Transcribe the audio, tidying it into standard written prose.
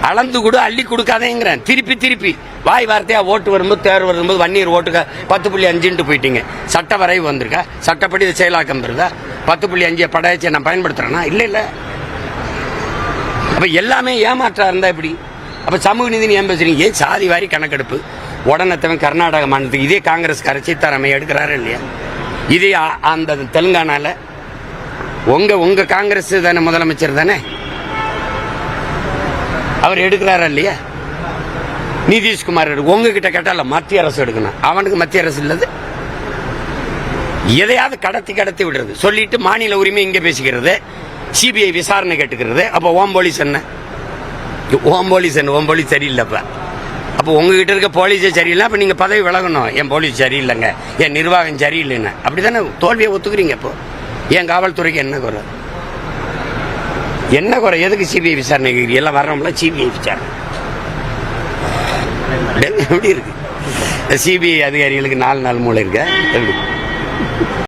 அளந்து கொடு அள்ளி கொடுக்காதேங்கிறேன். திருப்பி திருப்பி வாய் வார்த்தையா ஓட்டு வரும்போது தேர்வு வரும்போது வன்னியர் ஓட்டுக்க 10.5 போயிட்டீங்க. சட்ட வரைவு வந்திருக்கா? சட்டப்படி இது செயலாக்கம் பெறுதா? 10.5 படையச்சை நான் பயன்படுத்துறேன்னா? இல்ல. அப்ப எல்லாமே ஏமாற்றா இருந்தா எப்படி? அப்ப சமூக நீதி ஏன் பேசுறீங்க? ஏன் சாதி வாரி கணக்கெடுப்பு உடனத்தவன் கர்நாடக மாநிலத்துக்கு இதே காங்கிரஸ்கார சீதாராமையா எடுக்கிறாரு இல்லையா? இதே அந்த தெலுங்கானால உங்க காங்கிரஸ் தானே முதலமைச்சர் தானே, அவர் எடுக்கிறாரா இல்லையா? நிதிஷ்குமார் உங்ககிட்ட கேட்டால மத்திய அரசு எடுக்கணும், அவனுக்கு மத்திய அரசு இல்லது. எதையாவது கடத்தி விடுறது, சொல்லிட்டு மாநில உரிமை இங்க பேசிக்கிறது, சிபிஐ விசாரணை கேட்டுக்கிறது. அப்ப ஓம் போலீஸ் என்ன? ஓம் போலீஸ் சரியில்லைப்ப. அப்போ உங்ககிட்ட இருக்க போலீஸே சரியில்லை, அப்ப நீங்க பதவி விலகணும். என் போலீஸ் சரியில்லைங்க, என் நிர்வாகம் சரியில்லைன்னு. அப்படித்தானே தோல்வியை ஒத்துக்கிறீங்க. இப்போ என் காவல்துறைக்கு என்ன குறை? என்ன குறை? எதுக்கு சிபிஐ விசாரணை கேட்குறீங்க? எல்லாம் வர்றோம்ல சிபிஐ விசாரணை எப்படி இருக்கு? சிபிஐ அதிகாரிகளுக்கு 4 நாள் மூளை இருக்க எப்படி?